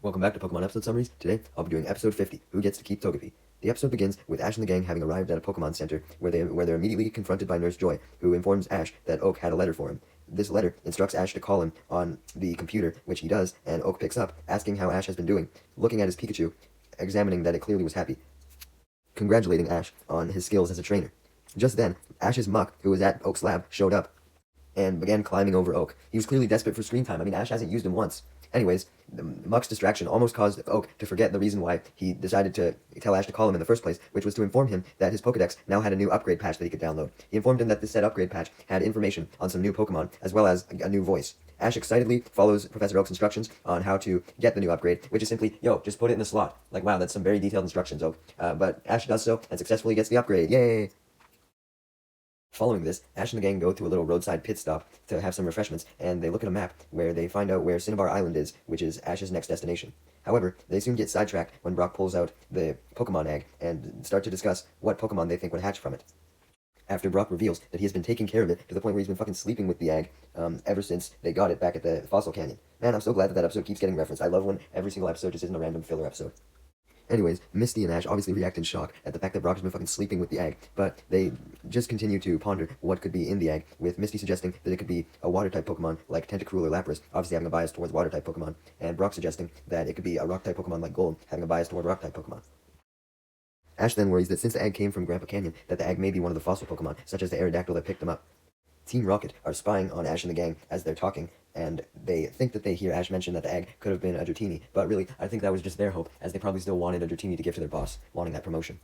Welcome back to Pokemon episode summaries. Today, I'll be doing episode 50, Who Gets to Keep Togepi. The episode begins with Ash and the gang having arrived at a Pokemon Center, where they're immediately confronted by Nurse Joy, who informs Ash that Oak had a letter for him. This letter instructs Ash to call him on the computer, which he does, and Oak picks up, asking how Ash has been doing, looking at his Pikachu, examining that it clearly was happy, congratulating Ash on his skills as a trainer. Just then, Ash's Muck, who was at Oak's lab, showed up, and began climbing over Oak. He was clearly desperate for screen time. I mean, Ash hasn't used him once. Anyways, Muck's distraction almost caused Oak to forget the reason why he decided to tell Ash to call him in the first place, which was to inform him that his Pokedex now had a new upgrade patch that he could download. He informed him that this said upgrade patch had information on some new Pokemon, as well as a new voice. Ash excitedly follows Professor Oak's instructions on how to get the new upgrade, which is simply, yo, just put it in the slot. Like, wow, that's some very detailed instructions, Oak. But Ash does so, and successfully gets the upgrade. Yay! Following this, Ash and the gang go to a little roadside pit stop to have some refreshments, and they look at a map where they find out where Cinnabar Island is, which is Ash's next destination. However, they soon get sidetracked when Brock pulls out the Pokemon egg and start to discuss what Pokemon they think would hatch from it. After Brock reveals that he has been taking care of it to the point where he's been fucking sleeping with the egg ever since they got it back at the Fossil Canyon. Man, I'm so glad that episode keeps getting referenced. I love when every single episode just isn't a random filler episode. Anyways, Misty and Ash obviously react in shock at the fact that Brock has been fucking sleeping with the egg, but they just continue to ponder what could be in the egg, with Misty suggesting that it could be a water-type Pokemon like Tentacruel or Lapras, obviously having a bias towards water-type Pokemon, and Brock suggesting that it could be a rock-type Pokemon like Golem, having a bias toward rock-type Pokemon. Ash then worries that since the egg came from Grandpa Canyon, that the egg may be one of the fossil Pokemon, such as the Aerodactyl that picked them up. Team Rocket are spying on Ash and the gang as they're talking, and they think that they hear Ash mention that the egg could have been a Dratini, but really, I think that was just their hope, as they probably still wanted a Dratini to give to their boss, wanting that promotion.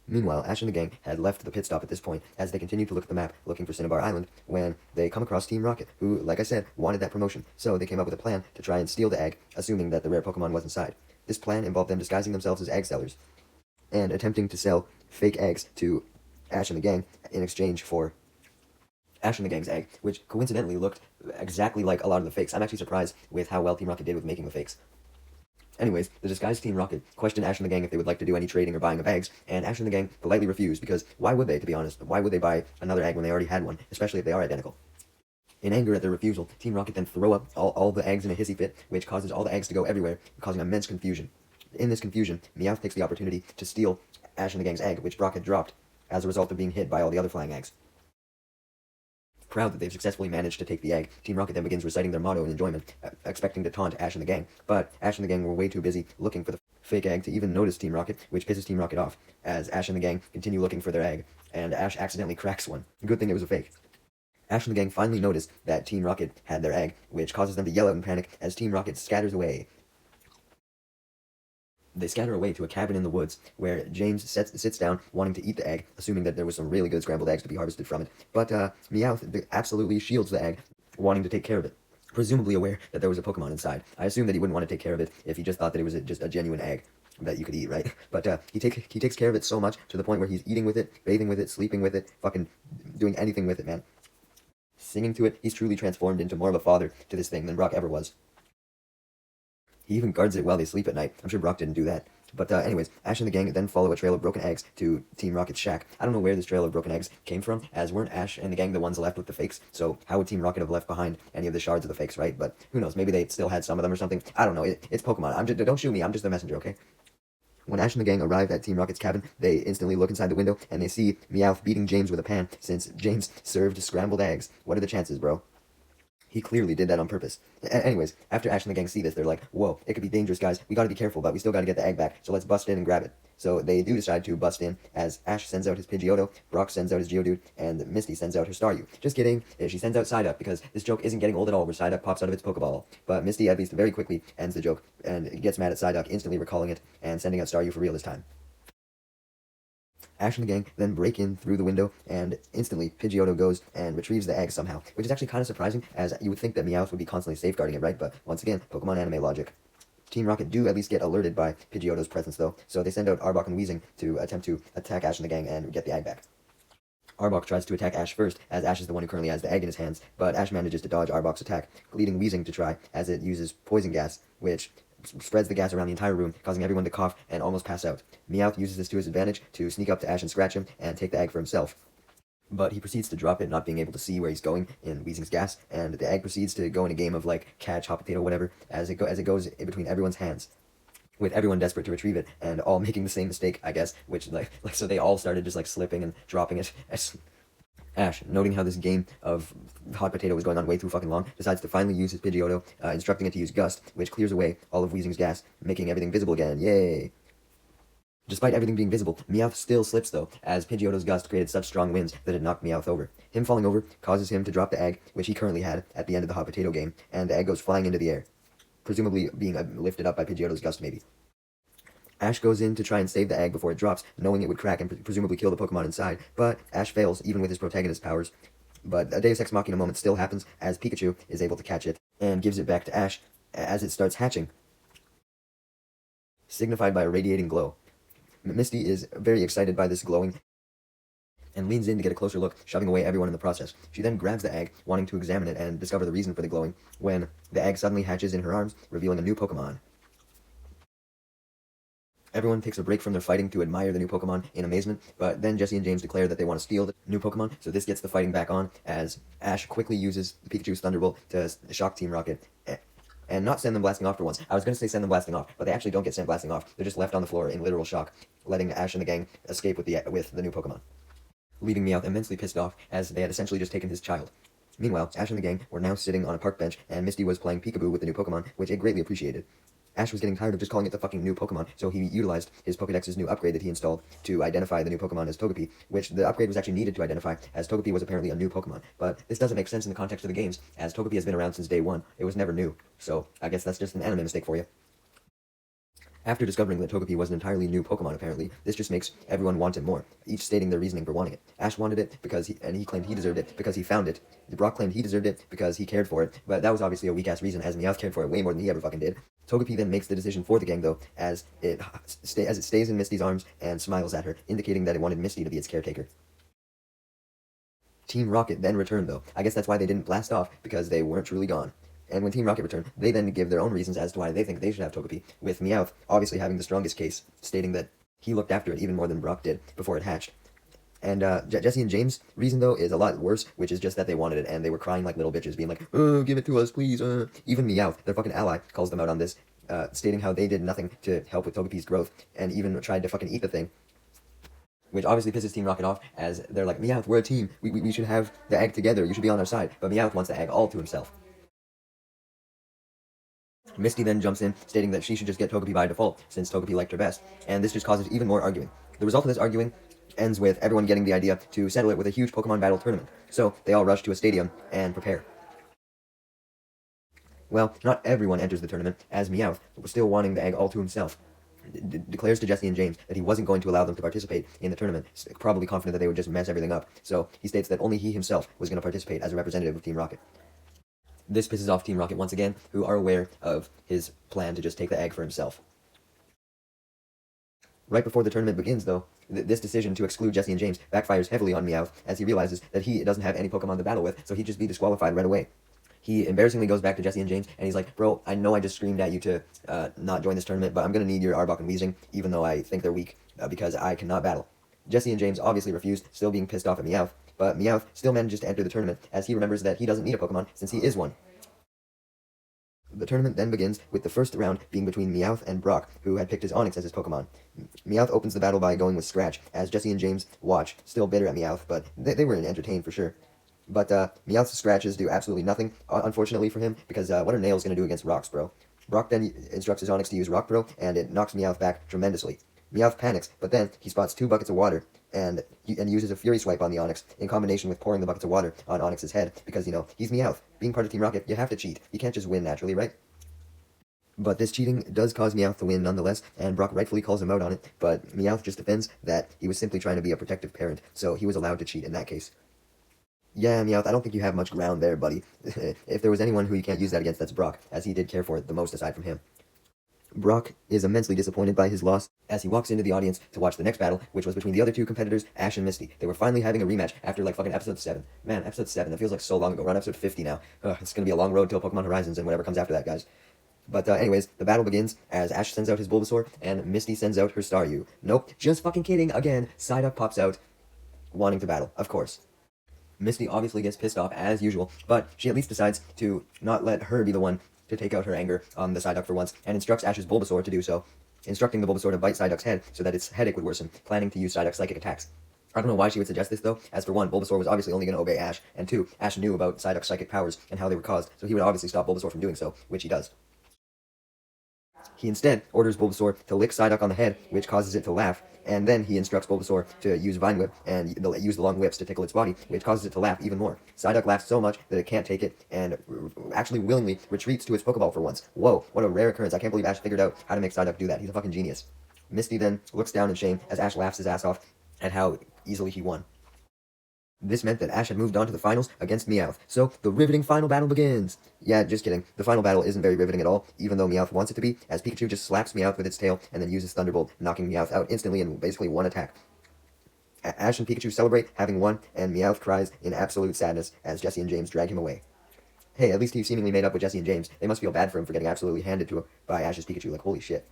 Meanwhile, Ash and the gang had left the pit stop at this point, as they continued to look at the map, looking for Cinnabar Island, when they come across Team Rocket, who, like I said, wanted that promotion, so they came up with a plan to try and steal the egg, assuming that the rare Pokemon was inside. This plan involved them disguising themselves as egg sellers, and attempting to sell fake eggs to Ash and the gang in exchange for Ash and the gang's egg, which coincidentally looked exactly like a lot of the fakes. I'm actually surprised with how well Team Rocket did with making the fakes. Anyways, the disguised Team Rocket questioned Ash and the gang if they would like to do any trading or buying of eggs, and Ash and the gang politely refused, because why would they, to be honest? Why would they buy another egg when they already had one, especially if they are identical? In anger at their refusal, Team Rocket then throw up all the eggs in a hissy fit, which causes all the eggs to go everywhere, causing immense confusion. In this confusion, Meowth takes the opportunity to steal Ash and the gang's egg, which Brock had dropped, as a result of being hit by all the other flying eggs. Proud that they've successfully managed to take the egg, Team Rocket then begins reciting their motto in enjoyment, expecting to taunt Ash and the gang, but Ash and the gang were way too busy looking for the fake egg to even notice Team Rocket, which pisses Team Rocket off, as Ash and the gang continue looking for their egg, and Ash accidentally cracks one. Good thing it was a fake. Ash and the gang finally notice that Team Rocket had their egg, which causes them to yell out in panic as Team Rocket scatters away. They scatter away to a cabin in the woods, where James sits down, wanting to eat the egg, assuming that there was some really good scrambled eggs to be harvested from it. But Meowth absolutely shields the egg, wanting to take care of it, presumably aware that there was a Pokemon inside. I assume that he wouldn't want to take care of it if he just thought that it was just a genuine egg that you could eat, right? But he takes care of it so much, to the point where he's eating with it, bathing with it, sleeping with it, fucking doing anything with it, man. Singing to it, he's truly transformed into more of a father to this thing than Brock ever was. He even guards it while they sleep at night. I'm sure Brock didn't do that. But anyways, Ash and the gang then follow a trail of broken eggs to Team Rocket's shack. I don't know where this trail of broken eggs came from, as weren't Ash and the gang the ones left with the fakes, so how would Team Rocket have left behind any of the shards of the fakes, right? But who knows, maybe they still had some of them or something. I don't know, it's Pokemon. Don't shoot me, I'm just the messenger, okay? When Ash and the gang arrive at Team Rocket's cabin, they instantly look inside the window, and they see Meowth beating James with a pan, since James served scrambled eggs. What are the chances, bro? He clearly did that on purpose. Anyways, after Ash and the gang see this, they're like, whoa, it could be dangerous, guys. We gotta be careful, but we still gotta get the egg back, so let's bust in and grab it. So they do decide to bust in, as Ash sends out his Pidgeotto, Brock sends out his Geodude, and Misty sends out her Staryu. Just kidding, she sends out Psyduck, because this joke isn't getting old at all, where Psyduck pops out of its Pokeball. But Misty, at least very quickly, ends the joke, and gets mad at Psyduck, instantly recalling it, and sending out Staryu for real this time. Ash and the gang then break in through the window, and instantly Pidgeotto goes and retrieves the egg somehow, which is actually kind of surprising, as you would think that Meowth would be constantly safeguarding it, right? But once again, Pokemon Anime logic. Team Rocket do at least get alerted by Pidgeotto's presence, though, so they send out Arbok and Weezing to attempt to attack Ash and the gang and get the egg back. Arbok tries to attack Ash first, as Ash is the one who currently has the egg in his hands, but Ash manages to dodge Arbok's attack, leading Weezing to try, as it uses poison gas, which spreads the gas around the entire room, causing everyone to cough and almost pass out. Meowth uses this to his advantage to sneak up to Ash and scratch him, and take the egg for himself. But he proceeds to drop it, not being able to see where he's going in Weezing's gas, and the egg proceeds to go in a game of like catch, hot potato, whatever, as it goes in between everyone's hands, with everyone desperate to retrieve it, and all making the same mistake, I guess, which like so they all started just like slipping and dropping it. Ash, noting how this game of hot potato was going on way too fucking long, decides to finally use his Pidgeotto, instructing it to use Gust, which clears away all of Weezing's gas, making everything visible again. Yay! Despite everything being visible, Meowth still slips though, as Pidgeotto's Gust created such strong winds that it knocked Meowth over. Him falling over causes him to drop the egg, which he currently had at the end of the hot potato game, and the egg goes flying into the air, presumably being lifted up by Pidgeotto's Gust maybe. Ash goes in to try and save the egg before it drops, knowing it would crack and presumably kill the Pokemon inside, but Ash fails even with his protagonist powers. But a Deus Ex Machina moment still happens as Pikachu is able to catch it and gives it back to Ash as it starts hatching, signified by a radiating glow. Misty is very excited by this glowing and leans in to get a closer look, shoving away everyone in the process. She then grabs the egg, wanting to examine it and discover the reason for the glowing, when the egg suddenly hatches in her arms, revealing a new Pokemon. Everyone takes a break from their fighting to admire the new Pokemon in amazement, but then Jesse and James declare that they want to steal the new Pokemon, so this gets the fighting back on, as Ash quickly uses Pikachu's Thunderbolt to shock Team Rocket, and not send them blasting off for once. I was going to say send them blasting off, but they actually don't get sent blasting off. They're just left on the floor in literal shock, letting Ash and the gang escape with the new Pokemon, leaving Meowth immensely pissed off, as they had essentially just taken his child. Meanwhile, Ash and the gang were now sitting on a park bench, and Misty was playing peekaboo with the new Pokemon, which it greatly appreciated. Ash was getting tired of just calling it the fucking new Pokemon, so he utilized his Pokedex's new upgrade that he installed to identify the new Pokemon as Togepi, which the upgrade was actually needed to identify, as Togepi was apparently a new Pokemon. But this doesn't make sense in the context of the games, as Togepi has been around since day one. It was never new, so I guess that's just an anime mistake for you. After discovering that Togepi was an entirely new Pokemon, apparently, this just makes everyone want it more, each stating their reasoning for wanting it. Ash wanted it because he claimed he deserved it because he found it. Brock claimed he deserved it because he cared for it, but that was obviously a weak-ass reason, as Meowth cared for it way more than he ever fucking did. Togepi then makes the decision for the gang, though, as it stays in Misty's arms and smiles at her, indicating that it wanted Misty to be its caretaker. Team Rocket then returned, though. I guess that's why they didn't blast off, because they weren't truly gone. And when Team Rocket returned, they then give their own reasons as to why they think they should have Togepi, with Meowth obviously having the strongest case, stating that he looked after it even more than Brock did before it hatched. And Jesse and James' reason, though, is a lot worse, which is just that they wanted it, and they were crying like little bitches, being like, oh, give it to us, please. Even Meowth, their fucking ally, calls them out on this, stating how they did nothing to help with Togepi's growth, and even tried to fucking eat the thing. Which obviously pisses Team Rocket off, as they're like, Meowth, we're a team, we should have the egg together, you should be on our side. But Meowth wants the egg all to himself. Misty then jumps in, stating that she should just get Togepi by default, since Togepi liked her best, and this just causes even more arguing. The result of this arguing ends with everyone getting the idea to settle it with a huge Pokemon battle tournament, so they all rush to a stadium and prepare. Well, not everyone enters the tournament, as Meowth, was still wanting the egg all to himself, declares to Jesse and James that he wasn't going to allow them to participate in the tournament, probably confident that they would just mess everything up, so he states that only he himself was going to participate as a representative of Team Rocket. This pisses off Team Rocket once again, who are aware of his plan to just take the egg for himself. Right before the tournament begins, though, this decision to exclude Jesse and James backfires heavily on Meowth, as he realizes that he doesn't have any Pokemon to battle with, so he'd just be disqualified right away. He embarrassingly goes back to Jesse and James, and he's like, bro, I know I just screamed at you to not join this tournament, but I'm going to need your Arbok and Weezing, even though I think they're weak, because I cannot battle. Jesse and James obviously refused, still being pissed off at Meowth, but Meowth still manages to enter the tournament, as he remembers that he doesn't need a Pokemon, since he is one. The tournament then begins, with the first round being between Meowth and Brock, who had picked his Onix as his Pokemon. Meowth opens the battle by going with Scratch, as Jesse and James watch, still bitter at Meowth, but they were entertained for sure. But Meowth's Scratches do absolutely nothing, unfortunately for him, because what are Nails going to do against Rocks, bro? Brock then instructs his Onix to use Rock Bro, and it knocks Meowth back tremendously. Meowth panics, but then he spots 2 buckets of water, and uses a Fury Swipe on the Onix, in combination with pouring the buckets of water on Onix's head, because, he's Meowth. Being part of Team Rocket, you have to cheat. You can't just win naturally, right? But this cheating does cause Meowth to win nonetheless, and Brock rightfully calls him out on it, but Meowth just defends that he was simply trying to be a protective parent, so he was allowed to cheat in that case. Yeah, Meowth, I don't think you have much ground there, buddy. If there was anyone who you can't use that against, that's Brock, as he did care for it the most aside from him. Brock is immensely disappointed by his loss as he walks into the audience to watch the next battle, which was between the other 2 competitors, Ash and Misty. They were finally having a rematch after like fucking episode 7. Man, episode 7, that feels like so long ago. We're on episode 50 now. It's gonna be a long road till Pokemon Horizons and whatever comes after that, guys. But anyways, the battle begins as Ash sends out his Bulbasaur and Misty sends out her Staryu. Nope, just fucking kidding. Again, Psyduck pops out, wanting to battle, of course. Misty obviously gets pissed off as usual, but she at least decides to not let her be the one to take out her anger on the Psyduck for once, and instructs Ash's Bulbasaur to do so, instructing the Bulbasaur to bite Psyduck's head so that its headache would worsen, planning to use Psyduck's psychic attacks. I don't know why she would suggest this though, as for one, Bulbasaur was obviously only going to obey Ash, and two, Ash knew about Psyduck's psychic powers and how they were caused, so he would obviously stop Bulbasaur from doing so, which he does. He instead orders Bulbasaur to lick Psyduck on the head, which causes it to laugh, and then he instructs Bulbasaur to use Vine Whip and use the long whips to tickle its body, which causes it to laugh even more. Psyduck laughs so much that it can't take it, and actually willingly retreats to its Pokeball for once. Whoa, what a rare occurrence. I can't believe Ash figured out how to make Psyduck do that. He's a fucking genius. Misty then looks down in shame as Ash laughs his ass off at how easily he won. This meant that Ash had moved on to the finals against Meowth, so the riveting final battle begins! Yeah, just kidding. The final battle isn't very riveting at all, even though Meowth wants it to be, as Pikachu just slaps Meowth with its tail and then uses Thunderbolt, knocking Meowth out instantly in basically one attack. Ash and Pikachu celebrate having won, and Meowth cries in absolute sadness as Jessie and James drag him away. Hey, at least he seemingly made up with Jessie and James. They must feel bad for him for getting absolutely handed to him by Ash's Pikachu, like holy shit.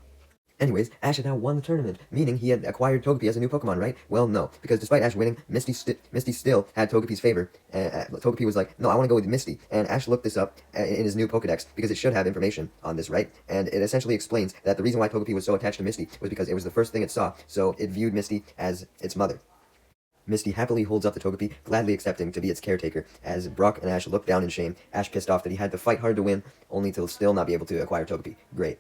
Anyways, Ash had now won the tournament, meaning he had acquired Togepi as a new Pokemon, right? Well, no, because despite Ash winning, Misty still had Togepi's favor. Togepi was like, no, I want to go with Misty. And Ash looked this up in his new Pokedex, because it should have information on this, right? And it essentially explains that the reason why Togepi was so attached to Misty was because it was the first thing it saw, so it viewed Misty as its mother. Misty happily holds up the Togepi, gladly accepting to be its caretaker, as Brock and Ash look down in shame, Ash pissed off that he had to fight hard to win, only to still not be able to acquire Togepi. Great.